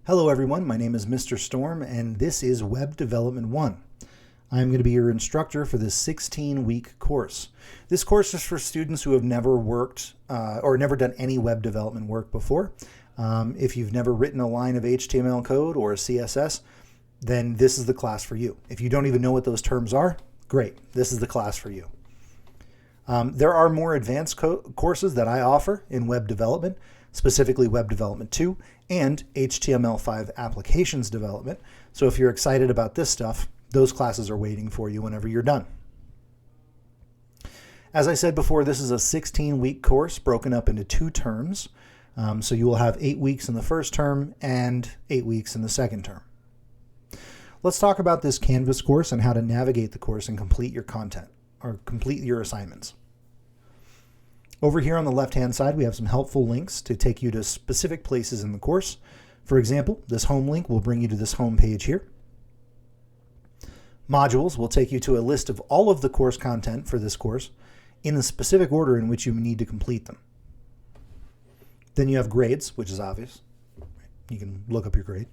Hello everyone, my name is Mr. Storm and this is Web Development 1. I'm going to be your instructor for this 16-week course. This course is for students who have never worked or never done any web development work before. If you've never written a line of HTML code or a CSS, then this is the class for you. If you don't even know what those terms are, great, this is the class for you. There are more advanced courses that I offer in web development, specifically Web Development 2 and HTML5 applications development. So if you're excited about this stuff, those classes are waiting for you whenever you're done. As I said before, this is a 16-week course broken up into 2 terms. So you will have 8 weeks in the first term and 8 weeks in the second term. Let's talk about this Canvas course and how to navigate the course and complete your content or complete your assignments. Over here on the left-hand side, we have some helpful links to take you to specific places in the course. For example, this home link will bring you to this home page here. Modules will take you to a list of all of the course content for this course in the specific order in which you need to complete them. Then you have grades, which is obvious. You can look up your grade.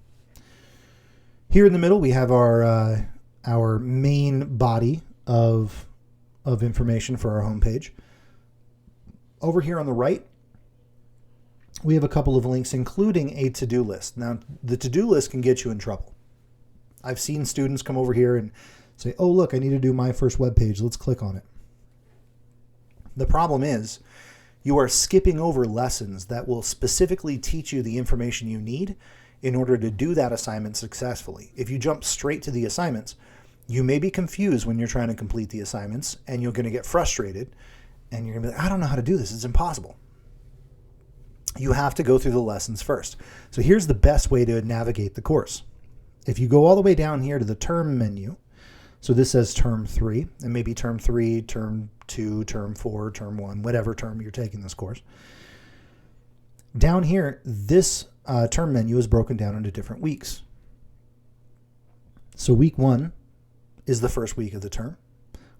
Here in the middle, we have our main body of information for our home page. Over here on the right, we have a couple of links, including a to-do list. Now, the to-do list can get you in trouble. I've seen students come over here and say, oh, look, I need to do my first web page. Let's click on it. The problem is you are skipping over lessons that will specifically teach you the information you need in order to do that assignment successfully. If you jump straight to the assignments, you may be confused when you're trying to complete the assignments, and you're going to get frustrated. And you're going to be like, I don't know how to do this. It's impossible. You have to go through the lessons first. So here's the best way to navigate the course. If you go all the way down here to the term menu, so this says term 3, and maybe term 3, term 2, term 4, term 1, whatever term you're taking this course. Down here, this term menu is broken down into different weeks. So week 1 is the first week of the term.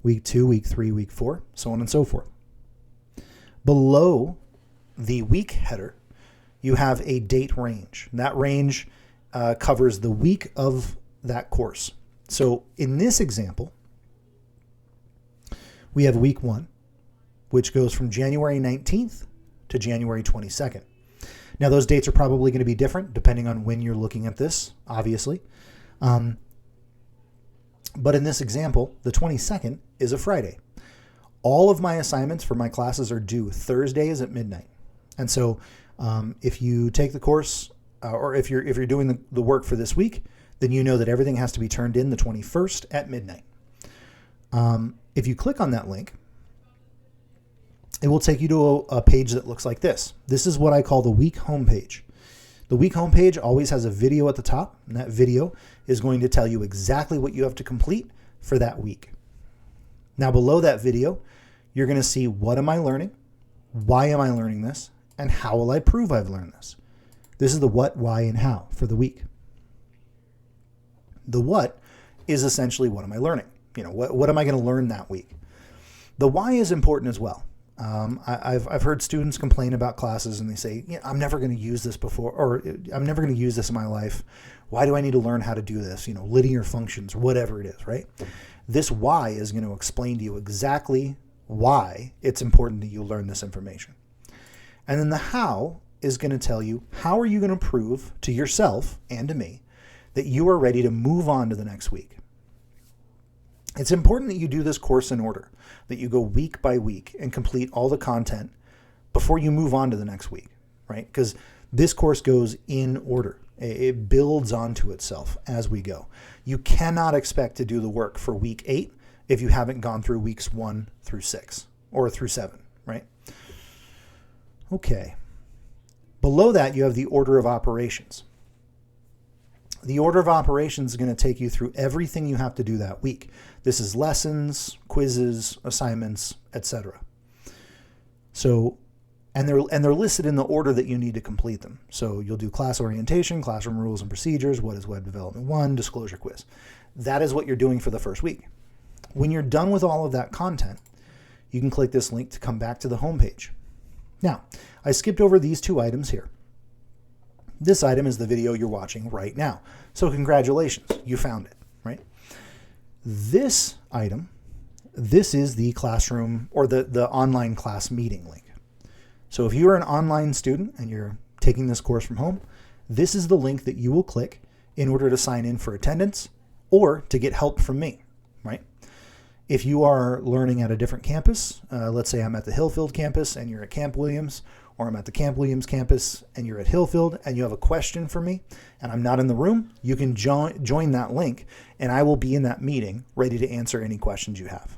Week 2, week 3, week 4, so on and so forth. Below the week header, you have a date range. That range covers the week of that course. So in this example, we have week 1, which goes from January 19th to January 22nd. Now, those dates are probably going to be different depending on when you're looking at this, obviously. But in this example, the 22nd is a Friday. All of my assignments for my classes are due Thursdays at midnight. And so if you take the course or if you're doing the work for this week, then you know that everything has to be turned in the 21st at midnight. If you click on that link, it will take you to a page that looks like this. This is what I call the week homepage. The week homepage always has a video at the top, and that video is going to tell you exactly what you have to complete for that week. Now, below that video, you're going to see what am I learning, why am I learning this, and how will I prove I've learned this. This is the what, why, and how for the week. The what is essentially what am I learning? You know, what am I going to learn that week? The why is important as well. I've heard students complain about classes and they say, yeah, I'm never going to use this before, or I'm never going to use this in my life. Why do I need to learn how to do this? You know, linear functions, whatever it is, right? This why is going to explain to you exactly why it's important that you learn this information. And then the how is going to tell you how are you going to prove to yourself and to me that you are ready to move on to the next week. It's important that you do this course in order, that you go week by week and complete all the content before you move on to the next week, right? Because this course goes in order. It builds onto itself as we go. You cannot expect to do the work for week 8 if you haven't gone through weeks 1 through 6 or through 7, right? Okay. Below that, you have the order of operations. The order of operations is going to take you through everything you have to do that week. This is lessons, quizzes, assignments, etc. So, and they're listed in the order that you need to complete them. So you'll do class orientation, classroom rules and procedures, what is Web Development 1, disclosure quiz. That is what you're doing for the first week. When you're done with all of that content, you can click this link to come back to the home page. Now, I skipped over these 2 items here. This item is the video you're watching right now. So congratulations, you found it, right? This item, this is the classroom or the online class meeting link. So if you're an online student and you're taking this course from home, this is the link that you will click in order to sign in for attendance or to get help from me, right? If you are learning at a different campus, let's say I'm at the Hillfield campus and you're at Camp Williams, or I'm at the Camp Williams campus and you're at Hillfield and you have a question for me and I'm not in the room, you can join that link and I will be in that meeting ready to answer any questions you have.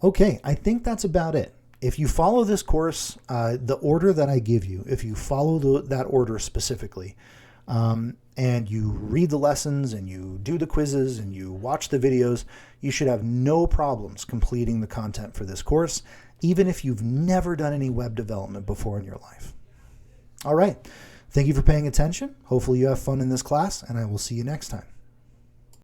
Okay, I think that's about it. If you follow this course, the order that I give you, if you follow that order specifically, and you read the lessons and you do the quizzes and you watch the videos, you should have no problems completing the content for this course, even if you've never done any web development before in your life. All right. Thank you for paying attention. Hopefully you have fun in this class, and I will see you next time.